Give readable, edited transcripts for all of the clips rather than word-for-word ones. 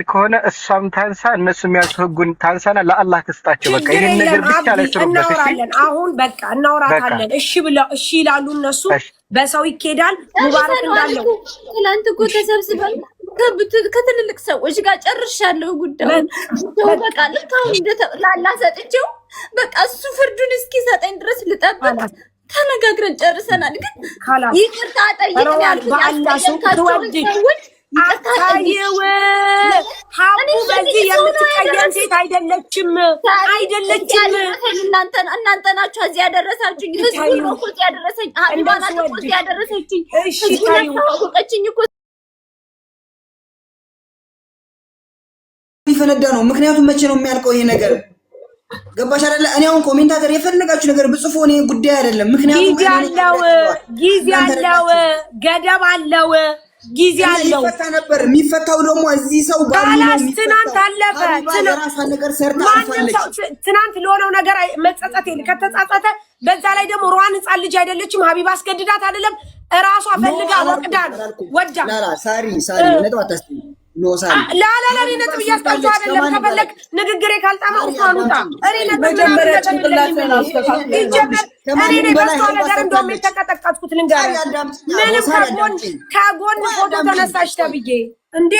ከሆነ እሷም ታንሳ እነሱም ያስፈጉን ታንሳና ለአላህ ተስጣቸው። በቃ ይሄን ነገር ብቻ ላይ ስሩበት። እሺ አሁን በቃ እናወራታለን። እሺ ብለው እሺ ይላሉ እነሱ። በሰው ይኬዳል። ሙባረክ እንዳለው ትላንት እኮ ተሰብስበን ከትልልቅ ሰዎች ጋር ጨርሻለሁ ጉዳዩን። በቃ ልክ አሁን ለአላህ ሰጥቼው በቃ እሱ ፍርዱን እስኪሰጠኝ ድረስ ልጠብቅ። ተነጋግረን ጨርሰናል። ግን ይቅርታ ጠይቀን ያልካቸው ሰዎች አታየው ሀቡ በዚህ የምትቀየም ሴት አይደለችም። እናንተ ናችሁ እዚህ ያደረሳችሁኝ። ህዝቡ ነው እኮ እዚህ ያደረሰኝ። ሀቢባ ናት እኮ እዚህ ያደረሰችኝ። ህዝቡ ናፈቀችኝ እኮ ሊፈነዳ ነው። ምክንያቱም መቼ ነው የሚያልቀው ይሄ ነገር? ገባሽ አይደለ? እኔ አሁን ኮሜንታተር የፈለጋችሁ ነገር ብጽፎ እኔ ጉዳይ አይደለም። ምክንያቱም ጊዜ አለው፣ ገደብ አለው። ጊዜ አለው። ይፈታ ነበር። የሚፈታው ደግሞ እዚህ ሰው ትናንት አለፈ። ትናንት ለሆነው ነገር መጸጸት ከተጸጸተ በዛ ላይ ደግሞ ሩዋን ህፃን ልጅ አይደለችም። ሀቢባ አስገድዳት አይደለም እራሷ ፈልጋ ወቅዳን ወጃ ሳሪ ነጥብ አታስጥኝ። ላላ ነጥብ እያስጣችሁ አይደለም። ከፈለግ ንግግሬ ካልጣማ እንኳኑታ እኔ ነጥብ ነገር እንደውም የተቀጠቀጥኩት ልንገር። ምንም ከጎን ፎቶ ተነሳሽ ተብዬ እንዴ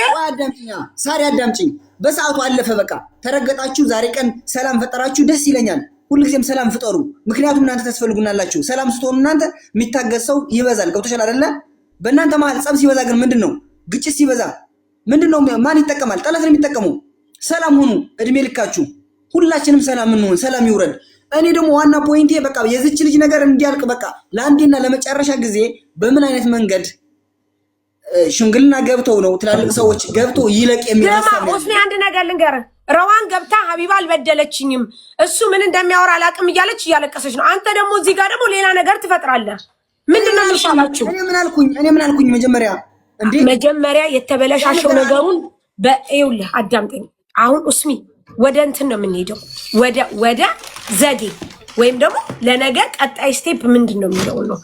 ሳሪ አዳምጪኝ። በሰዓቱ አለፈ። በቃ ተረገጣችሁ። ዛሬ ቀን ሰላም ፈጠራችሁ። ደስ ይለኛል። ሁልጊዜም ሰላም ፍጠሩ። ምክንያቱም እናንተ ተስፈልጉናላችሁ። ሰላም ስትሆኑ እናንተ የሚታገስ ሰው ይበዛል። ገብቶሻል አይደለ? በእናንተ መሀል ጸብ ሲበዛ ግን ምንድነው? ግጭት ሲበዛ ምንድነው? ማን ይጠቀማል? ጠላት ነው የሚጠቀመው። ሰላም ሁኑ እድሜ ልካችሁ። ሁላችንም ሰላም እንሁን። ሰላም ይውረድ። እኔ ደግሞ ዋና ፖይንቴ በቃ የዚች ልጅ ነገር እንዲያልቅ በቃ ለአንዴና ለመጨረሻ ጊዜ በምን አይነት መንገድ ሽምግልና ገብተው ነው ትላልቅ ሰዎች ገብተው ይለቅ የሚያሳም ነው። እስኪ አንድ ነገር ልንገርህ። ረዋን ገብታ ሀቢባ አልበደለችኝም እሱ ምን እንደሚያወራ አላቅም እያለች እያለቀሰች ነው። አንተ ደግሞ እዚህ ጋር ደግሞ ሌላ ነገር ትፈጥራለህ። ምንድነው የሚሻላችሁ? እኔ ምን አልኩኝ? መጀመሪያ የተበለሻሸው ነገሩን በእውልህ አዳምጠኝ። አሁን ኡስሚ ወደ እንትን ነው የምንሄደው፣ ወደ ዘዴ ወይም ደግሞ ለነገ ቀጣይ ስቴፕ ምንድነው የሚለው ነው።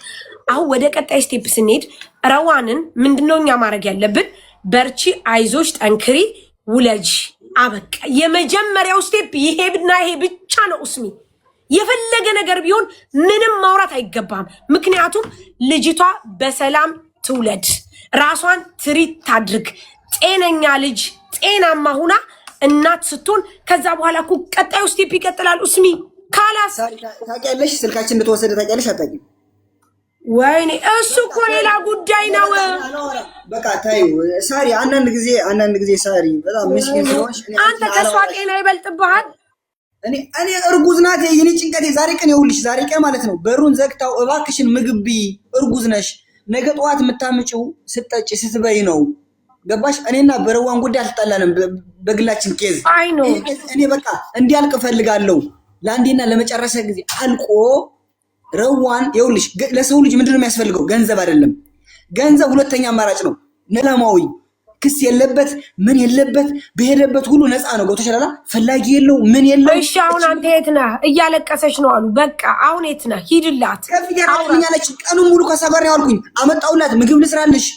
አሁን ወደ ቀጣይ ስቴፕ ስንሄድ ረዋንን ምንድነው እኛ ማድረግ ያለብን? በርቺ፣ አይዞሽ፣ ጠንክሪ፣ ውለጅ። አበቃ። የመጀመሪያው ስቴፕ ይሄና ይሄ ብቻ ነው ኡስሚ። የፈለገ ነገር ቢሆን ምንም ማውራት አይገባም። ምክንያቱም ልጅቷ በሰላም ትውለድ፣ ራሷን ትሪት ታድርግ። ጤነኛ ልጅ ጤናማ ሁና እናት ስትሆን ከዛ በኋላ እኮ ቀጣዩ ስቴፕ ይቀጥላል። ኡስሚ ካላስ ታውቂያለሽ፣ ስልካችን እንደተወሰደ ታውቂያለሽ? አታውቂም? ወይኔ እሱ እኮ ሌላ ጉዳይ ነው። በቃ ታዩ ሳሪ፣ አንዳንድ ጊዜ ሳሪ በጣም ምስኪን ስለሆንሽ አንተ ከሷ ጤና ይበልጥብሃል። እኔ እርጉዝ ናት። የኔ ጭንቀቴ ዛሬ ቀን ይኸውልሽ፣ ዛሬ ቀን ማለት ነው በሩን ዘግታው እባክሽን ምግብ ብይ፣ እርጉዝ ነሽ፣ ነገ ጠዋት የምታምጪው ስትጠጪ ስትበይ ነው። ገባሽ? እኔና በረዋን ጉዳይ አልተጣላንም፣ በግላችን ኬዝ። እኔ በቃ እንዲያልቅ እፈልጋለሁ ለአንዴና ለመጨረሻ ጊዜ አልቆ። ረዋን ይኸውልሽ፣ ለሰው ልጅ ምንድነው የሚያስፈልገው? ገንዘብ አይደለም። ገንዘብ ሁለተኛ አማራጭ ነው። ነላማዊ ክስ የለበት ምን የለበት፣ በሄደበት ሁሉ ነፃ ነው። ገብቶሻል? ፈላጊ የለው ምን የለው። እሺ አሁን አንተ የት ነህ? እያለቀሰች ነው አሉ። በቃ አሁን የት ነህ? ሂድላት። ከፍያለች። ቀኑን ሙሉ ከሰፈር ነው ያልኩኝ። አመጣውላት ምግብ ልስራልሽ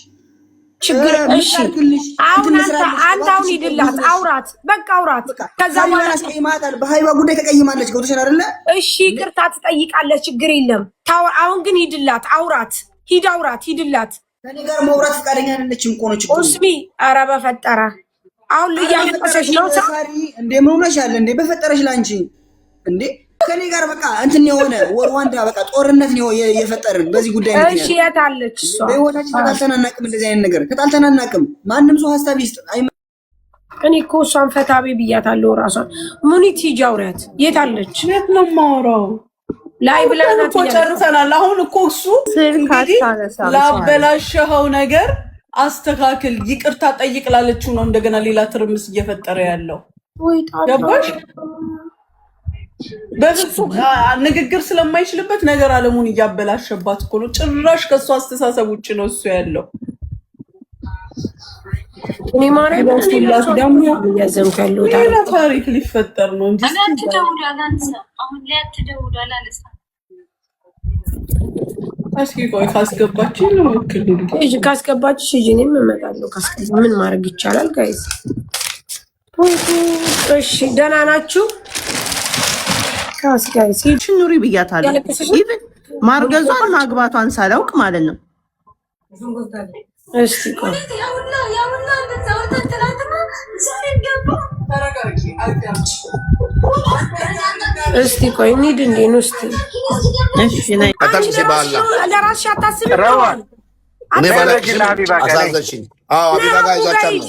ችግር። እሺ አሁን አንተ አሁን ሂድላት፣ አውራት፣ በቃ አውራት። ከዛ በኋላ ተቀይማታል። በሃይባ ጉዳይ ተቀይማለች። ገብቶሻል አይደለ? እሺ ይቅርታ ትጠይቃለች፣ ችግር የለም። አሁን ግን ሂድላት፣ አውራት፣ ሂድላት። ከኔ ጋር መውራት ፈቃደኛ አይደለችም እኮ ነው ችግሩ። ኡስሚ ኧረ በፈጠረ አሁን እያለቀሰች ነው። ሳሪ እንዴ ምን ሆነሻል እንዴ? በፈጠረሽ ላንቺ እንዴ ከኔ ጋር በቃ እንትን የሆነ ወርዋንዳ በቃ ጦርነት ነው የፈጠርን በዚህ ጉዳይ ነው። እሺ የታለች እሷ? በህይወታችን ተጣልተናናቅም፣ እንደዚህ አይነት ነገር ተጣልተናናቅም። ማንም ሰው ሀሳብ ይስጥ። እኔ እኮ እሷን ፈታቤ ብያታለሁ። ራሷን ሙኒት ሂጂ አውሪያት። የታለች? የት ነው የማወራው? ላይ ብለናት እኮ ጨርሰናል። አሁን እኮ እሱ ላበላሸኸው ነገር አስተካክል፣ ይቅርታ ጠይቅ ላለችው ነው እንደገና ሌላ ትርምስ እየፈጠረ ያለው። ገባሽ? በፍጹም ንግግር ስለማይችልበት ነገር አለሙን እያበላሸባት እኮ ነው። ጭራሽ ከእሱ አስተሳሰብ ውጭ ነው እሱ ያለው። እኔ ማረኝ በስቲላስ ደግሞ ያዘንኩ ያለው ታሪክ ሊፈጠር ነው እንጂ እስኪ ቆይ ካስገባችኝ ነው ወክል ካስገባችሽ እኔም እመጣለሁ። ምን ማድረግ ይቻላል ጋይስ? እሺ ደህና ናችሁ? ካስጋይሲ ኑሪ ብያታለሁ። ኢቭን ማርገዟን ማግባቷን ሳላውቅ ማለት ነው። እስቲ ቆይ እስቲ ቆይ እንሂድ እንዴ ነው እስቲ እሺ ነይ አታልቅሽ ባላ ለራስሽ አታስቢ ረዋን እኔ ባላሽ አበረግና ሀቢባ ጋር አሳዘሽኝ። አዎ ሀቢባ ጋር ይዛቻለሁ።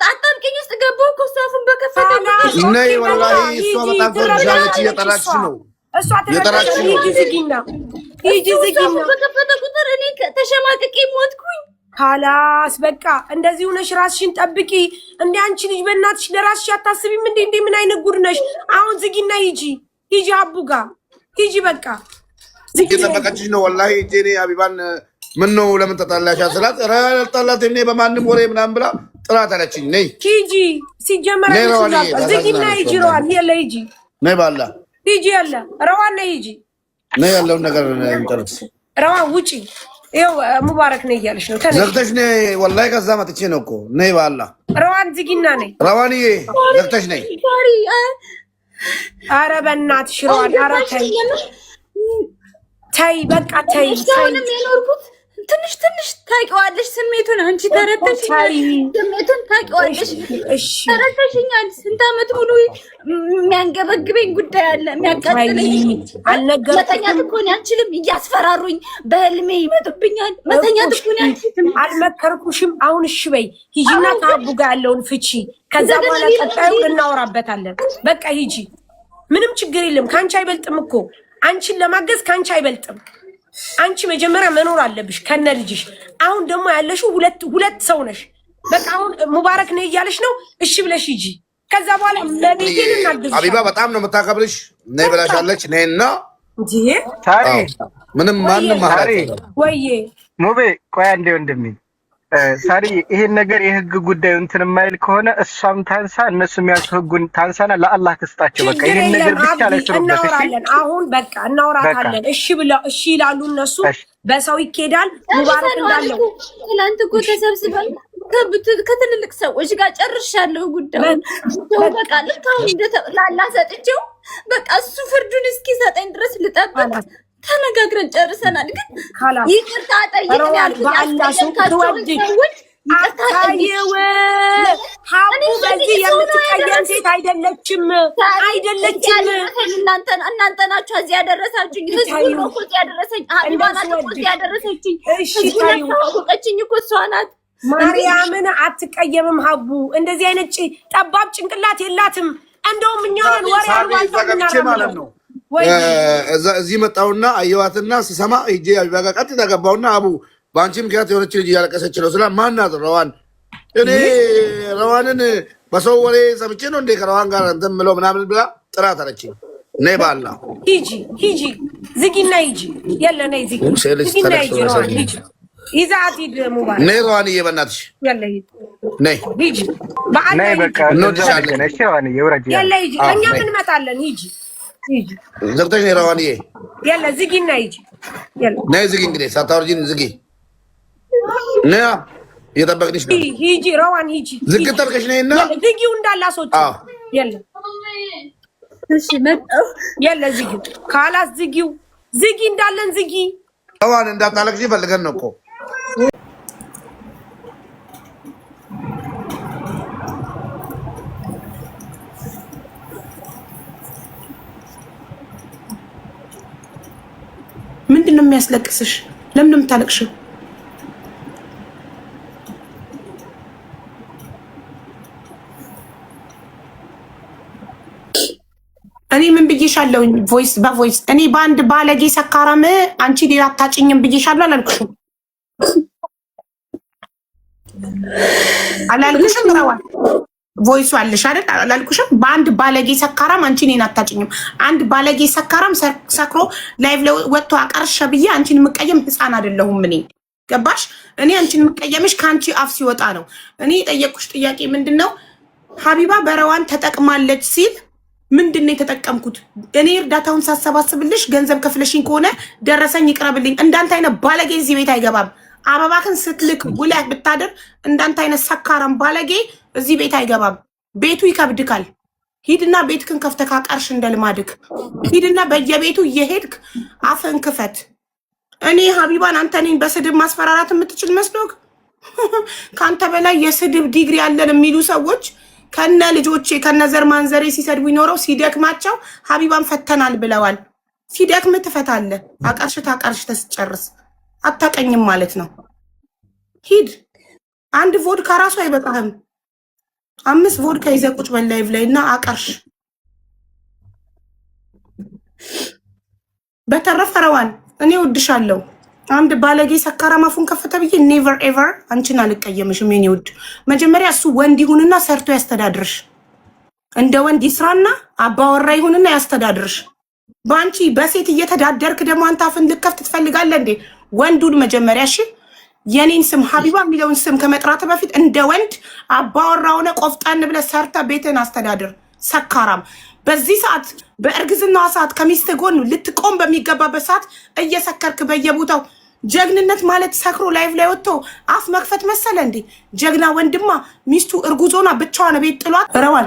አጣብቂኝ ውስጥ ገባሁ እኮ እሱ አፉን በከፈተ ነይ ወላሂ እሷ በጣም ትወድሻለች። እየጠራችሽ ነው እሷ ተረጋግጣ ሂጂ ዝጊና በከፈተ ቁጥር እኔ ተሸማቅቄ ሞትኩኝ። ካላስ በቃ እንደዚህ ሆነሽ ራስሽን ጠብቂ። እንደ አንቺ ልጅ በእናትሽ ለራስሽ አታስቢም እንዴ? እንዴ ምን አይነት ጉድ ነሽ? አሁን ዝጊና ሂጂ አቡ ጋር ሂጂ። በቃ ዝጊ። ጠበቀችሽ ነው ወላሂ። እኔ ሀቢባን ምን ነው ለምን ተጣላሽ ስላት ኧረ አልጣላትም እኔ በማንም ወሬ ምናምን ብላ ጥራት አለችኝ። ነይ ሂጂ ሲጀመር ዝጊና ሂጂ። ረዋን የለ ሂጂ ነይ ባላ ሂጂ ያለ ረዋን ነይ ሂጂ ነይ ያለውን ነገር እንጨርስ። ረዋን ውጪ። ይኸው ሙባረክ ነይ እያለሽ ነው። ዘግተሽ ነይ ወላሂ። ከዛ መጥቼ ነው እኮ ነይ ባላ ረዋን ዝጊና ነይ። ረዋንዬ ዘግተሽ ነይ። ኧረ በእናትሽ ረዋን ኧረ ተይ በቃ ተይ። ትንሽ ታውቂዋለሽ ስሜቱን። አንቺ ተረተሽኛል፣ ስሜቱን ታውቂዋለሽ፣ ተረተሽኛል። ስንት ዓመት ሙሉ የሚያንገበግበኝ ጉዳይ አለ፣ የሚያቃጥለኝ። መተኛት እኮ እኔ አልችልም፣ እያስፈራሩኝ በህልሜ ይመጡብኛል። መተኛት እኮ እኔ አልችልም። አልመከርኩሽም? አሁን እሺ በይ ሂጂና ከአቡ ጋር ያለውን ፍቺ፣ ከዛ በኋላ ቀጣዩ እናወራበታለን። በቃ ሂጂ፣ ምንም ችግር የለም። ከአንቺ አይበልጥም እኮ አንቺን ለማገዝ ከአንቺ አይበልጥም። አንቺ መጀመሪያ መኖር አለብሽ ከነ ልጅሽ። አሁን ደግሞ ያለሽው ሁለት ሰው ነሽ። በቃ አሁን ሙባረክ ነይ እያለሽ ነው። እሺ ብለሽ ሂጂ። ከዛ በኋላ ለቤቴን እናግዝሽ። ሀቢባ በጣም ነው የምታከብርሽ። ነይ ብላሻለች። ነይና እንጂ ታሪ ምንም ማንም ማለት ወይዬ ሙቤ ቆይ አንዴ ወንድሜ ሳሪ ይሄን ነገር የህግ ጉዳይ እንትን የማይል ከሆነ እሷም ታንሳ እነሱ የሚያልሱ ህጉን ታንሳና ለአላህ ትስጣቸው። በቃ ይሄን ነገር ብቻ ላይ ስሩበት። እሺ አሁን በቃ እናወራታለን። እሺ ብለው እሺ ይላሉ እነሱ። በሰው ይኬዳል። ሙባረክ እንዳለው ትላንት እኮ ተሰብስበን ከትልልቅ ሰዎች ጋር ጨርሻለሁ ጉዳዩን። በቃ ልክ አሁን ለአላህ ሰጥቼው በቃ እሱ ፍርዱን እስኪሰጠኝ ድረስ ልጠብቅ። ተነጋግረን ጨርሰናል። ግን ይቅርታ ጠይቀን ያልኩት ሀቡ በዚህ የምትቀየም ሴት አይደለችም። እናንተ ናችሁ እዚህ ያደረሳችሁኝ። ህዝቡ ነው እኮ እዚህ ያደረሰኝ። ሀቢባን እኮ እዚህ ያደረሰችኝ። ታወቀችኝ እኮ እሷ ናት። ማርያምን አትቀየምም። ሀቡ እንደዚህ አይነት ጠባብ ጭንቅላት የላትም። እንደውም እኛን ወሬ ማለት ነው። እዚህ መጣሁና አየዋትና ስሰማ ሂጄ ሀቢባ ጋር ቀጥታ ገባሁና አቡ በአንቺ ምክንያት የሆነች ልጅ እያለቀሰች ነው ስላ ማናት? ረዋን። እኔ ረዋንን በሰው ወሬ ሰምቼ ነው እንዴ ከረዋን ጋር እንትን የምለው ምናምን ብላ ጥራት አለችኝ። ነይ ባላ ሂጂ ዝጊና ሂጂ። የለ ነይ ዝጊና ሂጂ። ረዋን ሂጂ ይዛት ሂድ። ሙባረክ ነይ ረዋንዬ በእናትሽ የለ ሂድ ነይ ሂጂ። በአንድ ነይ በቃ እንወድሻለን። እሺ ረዋንዬ ውረጅ። የለ ሂጂ። እኛም እንመጣለን። ሂጂ ዘግተሽ ነይ ረዋንዬ። የለ ዝጊና ሂጂ። የለ ነይ ዝጊ። እንግዲህ ሳታወርጂን ዝጊ። ነይ እየጠበቅንሽ ነው። ሂጂ ረዋን ሂጂ። ዝግት አድርገሽ ነይና ዝጊው እንዳላሶች። የለ እሺ መጣሁ። የለ ዝጊው ካላስ ዝጊው ዝጊ እንዳለን ዝጊ። ረዋን እንዳታለቅሽ ፈልገን ነው እኮ። ምንድን ነው የሚያስለቅስሽ? ለምን ነው የምታለቅሽው? እኔ ምን ብዬሻለሁኝ? በቮይስ እኔ በአንድ ባለጌ ሰካራም አንቺ ሌላ አታጭኝም ብዬሻለሁ አላልኩሽም? አላልኩሽም? ረዋን ቮይሱ አለሽ አይደል? አላልኩሽም? በአንድ ባለጌ ሰካራም አንቺ እኔን አታጭኝም። አንድ ባለጌ ሰካራም ሰክሮ ላይቭ ወጥቶ አቀርሸ ብዬ አንቺን የምቀየም ህፃን አይደለሁም እኔ። ገባሽ? እኔ አንቺን የምቀየምሽ ከአንቺ አፍ ሲወጣ ነው። እኔ የጠየቅኩሽ ጥያቄ ምንድን ነው? ሀቢባ በረዋን ተጠቅማለች ሲል ምንድን ነው የተጠቀምኩት? እኔ እርዳታውን ሳሰባስብልሽ ገንዘብ ከፍለሽኝ ከሆነ ደረሰኝ ይቅረብልኝ። እንዳንተ አይነት ባለጌ እዚህ ቤት አይገባም። አበባክን ስትልክ ውለህ ብታድር እንዳንተ አይነት ሰካራም ባለጌ እዚህ ቤት አይገባም። ቤቱ ይከብድካል። ሂድና ቤትክን ከፍተህ ካቀርሽ እንደልማድክ ሂድና በየቤቱ እየሄድክ አፍን ክፈት። እኔ ሀቢባን አንተ እኔን በስድብ ማስፈራራት የምትችል መስሎክ? ከአንተ በላይ የስድብ ዲግሪ ያለን የሚሉ ሰዎች ከነ ልጆቼ ከነ ዘር ማንዘሬ ሲሰድቡ ይኖረው ሲደክማቸው ሀቢባን ፈተናል ብለዋል። ሲደክም ትፈታለህ። አቀርሽ ታቀርሽ ተስጨርስ አታቀኝም ማለት ነው። ሂድ። አንድ ቮድካ ራሱ አይበቃህም። 5 ቮድካ ይዘህ ቁጭ በል ላይቭ ላይ እና አቀርሽ። በተረፈ ረዋን እኔ ወድሻለሁ። አንድ ባለጌ ሰካራም አፉን ከፈተ ብዬ ኔቨር ኤቨር አንቺን አልቀየምሽም የኔ ውድ። መጀመሪያ እሱ ወንድ ይሁንና ሰርቶ ያስተዳድርሽ። እንደ ወንድ ይስራና አባወራ ይሁንና ያስተዳድርሽ። በአንቺ በሴት እየተዳደርክ ደግሞ አንተ አፍን ልከፍት ትፈልጋለህ እንዴ? ወንዱን መጀመሪያ እሺ፣ የኔን ስም ሀቢባ የሚለውን ስም ከመጥራት በፊት እንደ ወንድ አባወራ ሆነ ቆፍጣን ብለህ ሰርተ ቤትን አስተዳድር። ሰካራም በዚህ ሰዓት በእርግዝናዋ ሰዓት ከሚስት ጎን ልትቆም በሚገባበት ሰዓት እየሰከርክ በየቦታው ጀግንነት ማለት ሰክሮ ላይቭ ላይ ወጥቶ አፍ መክፈት መሰለ እንዴ? ጀግና ወንድማ ሚስቱ እርጉዞና ብቻዋን ቤት ጥሏት ረዋል።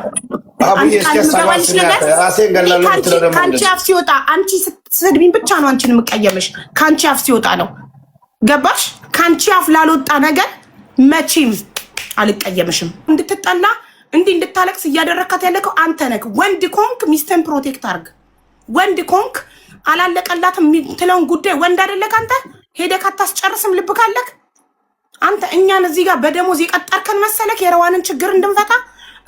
ከአንቺ አፍ ሲወጣ አንቺ ስትሰድቢኝ ብቻ ነው አንቺን የምቀየምሽ። ከአንቺ አፍ ሲወጣ ነው ገባሽ? ከአንቺ አፍ ላልወጣ ነገር መቼም አልቀየምሽም። እንድትጠላ እንዲህ እንድታለቅስ እያደረካት ያለከው አንተ ነህ። ወንድ ኮንክ ሚስትን ፕሮቴክት አርግ። ወንድ ኮንክ አላለቀላትም የምትለውን ጉዳይ ወንድ አይደለክ አንተ ሄደህ አታስጨርስም። ልብ ካለክ አንተ እኛን እዚህ ጋር በደሞዝ የቀጠርከን መሰለክ የረዋንን ችግር እንድንፈታ?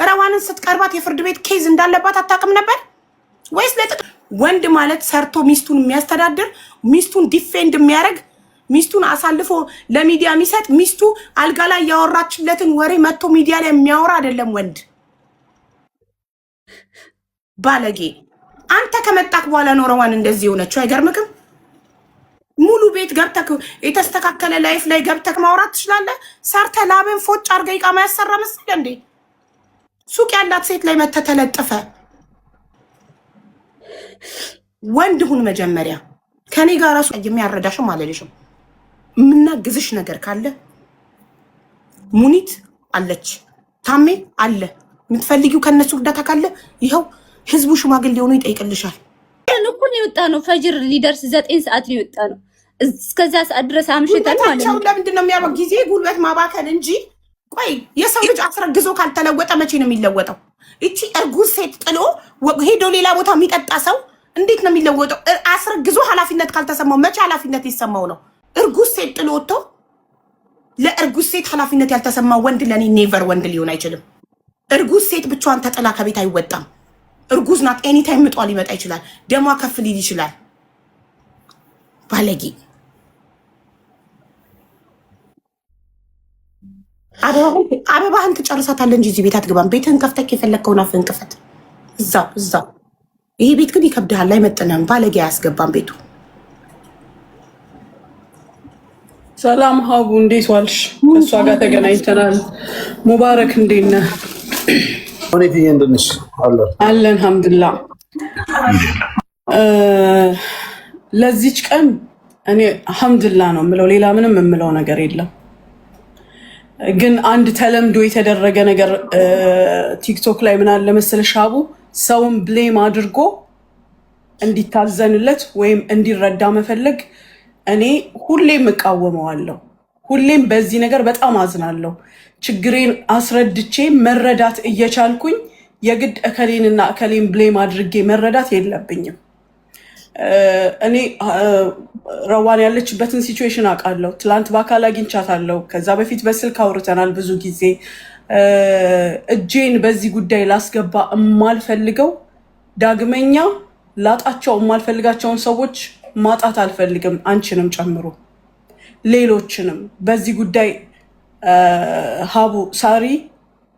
ረዋንን ስትቀርባት የፍርድ ቤት ኬዝ እንዳለባት አታውቅም ነበር ወይስ? ወንድ ማለት ሰርቶ ሚስቱን የሚያስተዳድር ሚስቱን ዲፌንድ የሚያደርግ ሚስቱን አሳልፎ ለሚዲያ የሚሰጥ ሚስቱ አልጋ ላይ ያወራችለትን ወሬ መጥቶ ሚዲያ ላይ የሚያወራ አይደለም ወንድ። ባለጌ አንተ ከመጣክ በኋላ ነው ረዋን እንደዚህ የሆነችው። አይገርምክም? ሙሉ ቤት ገብተክ የተስተካከለ ላይፍ ላይ ገብተክ ማውራት ትችላለህ። ሰርተ ላብን ፎጭ አርገ ይቃማ ያሰራ መስል እንዴ? ሱቅ ያላት ሴት ላይ መተ ተለጥፈ። ወንድ ሁን መጀመሪያ። ከኔ ጋር ራሱ የሚያረዳሽም አለልሽም። የምናግዝሽ ነገር ካለ ሙኒት አለች፣ ታሜ አለ። የምትፈልጊው ከነሱ እርዳታ ካለ ይኸው ህዝቡ ሽማግሌ ሆኖ ይጠይቅልሻል። እኮ ነው የወጣ ነው። ፈጅር ሊደርስ 9 ሰዓት ነው የወጣ ነው። እስከዛ ሰዓት ድረስ አምሽተን ማለት ነው። ለምንድን ነው የሚያበቅ ጊዜ ጉልበት ማባከን እንጂ። ቆይ የሰው ልጅ አስረግዞ ካልተለወጠ መቼ ነው የሚለወጠው? እቺ እርጉዝ ሴት ጥሎ ሄዶ ሌላ ቦታ የሚጠጣ ሰው እንዴት ነው የሚለወጠው? አስረግዞ ኃላፊነት ካልተሰማው መቼ ኃላፊነት ይሰማው ነው? እርጉዝ ሴት ጥሎ ወጥቶ ለእርጉዝ ሴት ኃላፊነት ያልተሰማው ወንድ ለኔ ኔቨር ወንድ ሊሆን አይችልም። እርጉዝ ሴት ብቻዋን ተጥላ ከቤት አይወጣም። እርጉዝ ናት። ኤኒ ታይም ምጧ ሊመጣ ይችላል። ደሟ ከፍ ሊል ይችላል። ባለጌ አበባህን ትጨርሳታለህ እንጂ እዚህ ቤት አትገባም። ቤትህን ከፍተህ የፈለግከውን አፍህን ክፈት። እዛው ይሄ ቤት ግን ይከብድሃል፣ አይመጥንህም። ባለጌ አያስገባም ቤቱ። ሰላም ሀቡ፣ እንዴት ዋልሽ? እሷ ጋር ተገናኝተናል። ሙባረክ እንዴት ነህ? ሁኔትዬ እንደነሽ አለን አልሐምዱሊላህ። ለዚች ቀን እኔ አልሐምዱሊላህ ነው የምለው፣ ሌላ ምንም የምለው ነገር የለም። ግን አንድ ተለምዶ የተደረገ ነገር ቲክቶክ ላይ ምን አለ መሰለሽ ሀቡ፣ ሰውን ብሌም አድርጎ እንዲታዘንለት ወይም እንዲረዳ መፈለግ እኔ ሁሌም እቃወመዋለሁ። ሁሌም በዚህ ነገር በጣም አዝናለሁ። ችግሬን አስረድቼ መረዳት እየቻልኩኝ የግድ እከሌንና እከሌን ብሌም አድርጌ መረዳት የለብኝም። እኔ ረዋን ያለችበትን ሲቹዌሽን አውቃለሁ። ትላንት በአካል አግኝቻታለሁ። ከዛ በፊት በስልክ አውርተናል ብዙ ጊዜ። እጄን በዚህ ጉዳይ ላስገባ የማልፈልገው ዳግመኛ ላጣቸው የማልፈልጋቸውን ሰዎች ማጣት አልፈልግም። አንቺንም ጨምሮ ሌሎችንም በዚህ ጉዳይ ሀቡ ሳሪ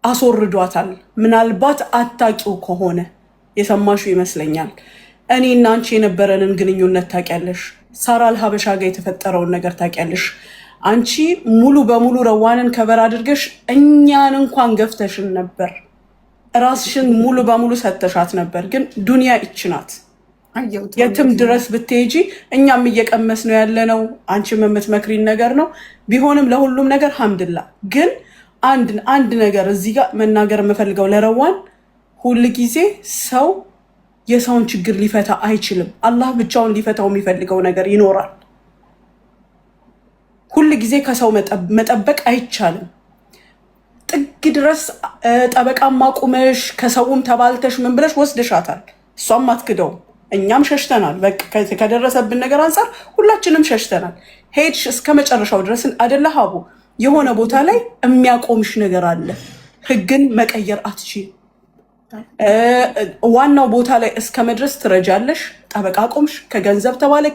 አስወርዷታል። ምናልባት አታውቂው ከሆነ የሰማሹ ይመስለኛል። እኔ እና አንቺ የነበረንን ግንኙነት ታውቂያለሽ። ሳራ አልሀበሻ ጋር የተፈጠረውን ነገር ታውቂያለሽ። አንቺ ሙሉ በሙሉ ረዋንን ከበር አድርገሽ እኛን እንኳን ገፍተሽን ነበር። ራስሽን ሙሉ በሙሉ ሰተሻት ነበር። ግን ዱንያ ይች ናት። የትም ድረስ ብትሄጂ እኛም እየቀመስ ነው ያለነው። አንቺም የምትመክሪን ነገር ነው ቢሆንም ለሁሉም ነገር ሐምድላ። ግን አንድ ነገር እዚህ ጋር መናገር የምፈልገው ለረዋን ሁል ጊዜ ሰው የሰውን ችግር ሊፈታ አይችልም። አላህ ብቻውን ሊፈታው የሚፈልገው ነገር ይኖራል። ሁል ጊዜ ከሰው መጠበቅ አይቻልም። ጥግ ድረስ ጠበቃም ማቁመሽ ከሰውም ተባልተሽ ምን ብለሽ ወስደሻታል። እሷም አትክደውም፣ እኛም ሸሽተናል። በቃ ከደረሰብን ነገር አንጻር ሁላችንም ሸሽተናል። ሄድሽ እስከ መጨረሻው ድረስ አደለ ሀቡ። የሆነ ቦታ ላይ የሚያቆምሽ ነገር አለ። ህግን መቀየር አትችይም። ዋናው ቦታ ላይ እስከ መድረስ ትረጃለሽ። ጠበቃ ቆምሽ፣ ከገንዘብ ተባለ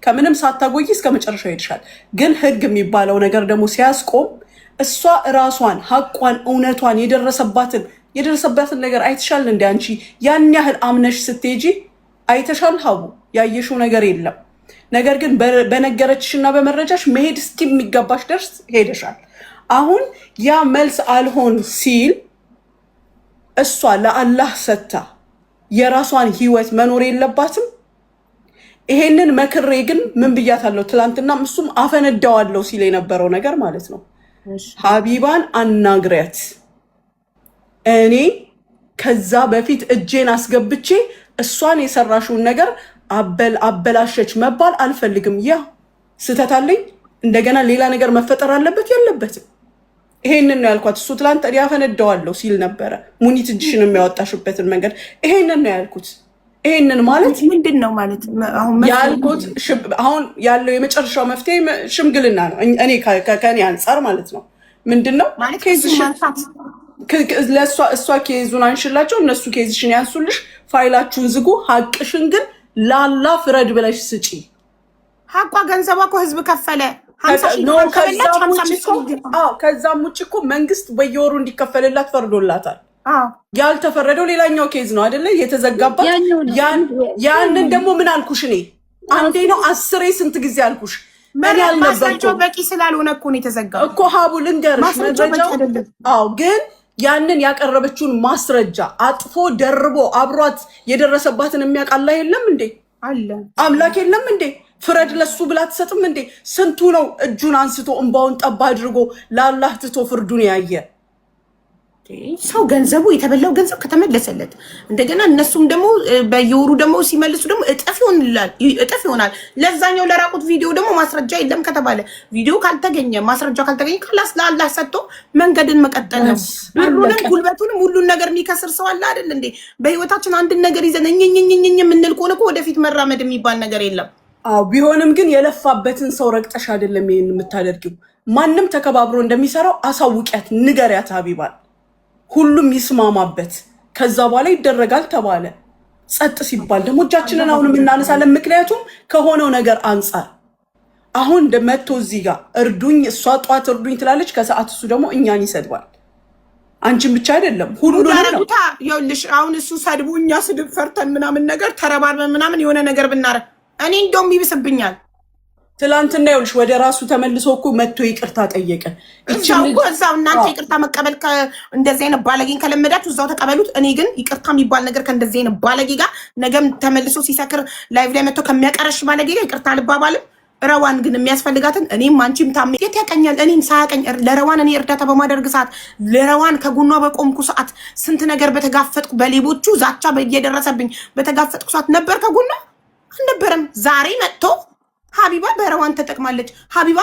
ከምንም ሳታጎይ እስከ መጨረሻው ሄድሻል። ግን ህግ የሚባለው ነገር ደግሞ ሲያስቆም እሷ እራሷን ሀቋን እውነቷን የደረሰባትን ነገር አይተሻል። እንደ አንቺ ያን ያህል አምነሽ ስትሄጂ አይተሻል ሀቡ። ያየሽው ነገር የለም። ነገር ግን በነገረችሽና በመረጃሽ መሄድ እስኪሚገባሽ ደርስ ሄደሻል። አሁን ያ መልስ አልሆን ሲል እሷ ለአላህ ሰታ የራሷን ህይወት መኖር የለባትም። ይሄንን መክሬ ግን ምን ብያታለሁ? ትላንትና እሱም አፈነዳዋለሁ ሲል የነበረው ነገር ማለት ነው። ሀቢባን አናግሪያት። እኔ ከዛ በፊት እጄን አስገብቼ እሷን የሰራሽውን ነገር አበላሸች መባል አልፈልግም። ያ ስህተት አለኝ። እንደገና ሌላ ነገር መፈጠር አለበት የለበትም? ይሄንን ነው ያልኳት። እሱ ትላንት ያፈነዳዋለሁ ሲል ነበረ። ሙኒት እጅሽን የሚያወጣሽበትን መንገድ ይሄንን ነው ያልኩት። ይሄንን ማለት ምንድን ነው ማለት ያልኩት? አሁን ያለው የመጨረሻው መፍትሄ ሽምግልና ነው። እኔ ከኔ አንጻር ማለት ነው። ምንድን ነው እሷ ኬዙን አንሽላቸው፣ እነሱ ኬዝሽን ያንሱልሽ፣ ፋይላችሁን ዝጉ። ሀቅሽን ግን ላላ ፍረድ ብለሽ ስጪ። ሀቋ ገንዘቧ እኮ ህዝብ ከፈለ። ከዛም ውጭ እኮ መንግስት በየወሩ እንዲከፈልላት ፈርዶላታል። ያልተፈረደው ሌላኛው ኬዝ ነው አይደለ? የተዘጋባት ያንን ደግሞ ምን አልኩሽ? እኔ አንዴ ነው 10 ስንት ጊዜ አልኩሽ? ማስረጃው በቂ ስላልሆነ እኮ ነው የተዘጋው እኮ ሀቡ። ልንገርሽ መረጃው ግን ያንን ያቀረበችውን ማስረጃ አጥፎ ደርቦ አብሯት የደረሰባትን የሚያውቃላ የለም እንዴ? አለ አምላክ የለም እንዴ? ፍረድ ለሱ ብላ ትሰጥም እንዴ? ስንቱ ነው እጁን አንስቶ እንባውን ጠባ አድርጎ ለአላህ ትቶ ፍርዱን ያየ ሰው። ገንዘቡ የተበላው ገንዘብ ከተመለሰለት እንደገና እነሱም ደግሞ በየወሩ ደግሞ ሲመልሱ ደግሞ እጥፍ ይሆናል። ለዛኛው ለራቁት ቪዲዮ ደግሞ ማስረጃ የለም ከተባለ ቪዲዮ ካልተገኘ ማስረጃ ካልተገኘ ካላስ ለአላህ ሰጥቶ መንገድን መቀጠል ነው። ብሩንም ጉልበቱንም ሁሉን ነገር የሚከስር ሰው አለ አይደል እንዴ? በህይወታችን አንድን ነገር ይዘን እኝኝኝኝ የምንል ከሆነ እኮ ወደፊት መራመድ የሚባል ነገር የለም። አዎ ቢሆንም ግን የለፋበትን ሰው ረግጠሽ አይደለም ይሄን የምታደርጊው። ማንም ተከባብሮ እንደሚሰራው አሳውቂያት፣ ንገሪያት ሀቢባን። ሁሉም ይስማማበት። ከዛ በኋላ ይደረጋል ተባለ። ጸጥ ሲባል ደግሞ እጃችንን አሁንም እናነሳለን። ምክንያቱም ከሆነው ነገር አንጻር አሁን እንደመቶ እዚህ ጋር እርዱኝ፣ እሷ ጧት እርዱኝ ትላለች፣ ከሰዓት እሱ ደግሞ እኛን ይሰድባል። አንቺን ብቻ አይደለም ሁሉንም ነው። ይኸውልሽ አሁን እሱ ሰድቡ፣ እኛ ስድብ ፈርተን ምናምን ነገር ተረባርበን ምናምን የሆነ ነገር ብናረግ እኔ እንደውም ይብስብኛል። ትላንትና ይኸውልሽ ወደ ራሱ ተመልሶ እኮ መጥቶ ይቅርታ ጠየቀ። እዛው እናንተ ይቅርታ መቀበል እንደዚህ አይነት ባለጌን ከለመዳችሁ እዛው ተቀበሉት። እኔ ግን ይቅርታ የሚባል ነገር ከእንደዚህ አይነት ባለጌ ጋር ነገም ተመልሶ ሲሰክር ላይቭ ላይ መጥቶ ከሚያቀረሽ ባለጌ ጋር ይቅርታ አልባባልም። ረዋን ግን የሚያስፈልጋትን እኔም አንቺም ታም የት ያቀኛል? እኔም ሳያቀኝ ለረዋን እኔ እርዳታ በማደርግ ሰዓት ለረዋን ከጎኗ በቆምኩ ሰዓት ስንት ነገር በተጋፈጥኩ በሌቦቹ ዛቻ እየደረሰብኝ በተጋፈጥኩ ሰዓት ነበር ከጎኗ አልነበረም። ዛሬ መጥቶ ሀቢባ በረዋን ተጠቅማለች። ሀቢባ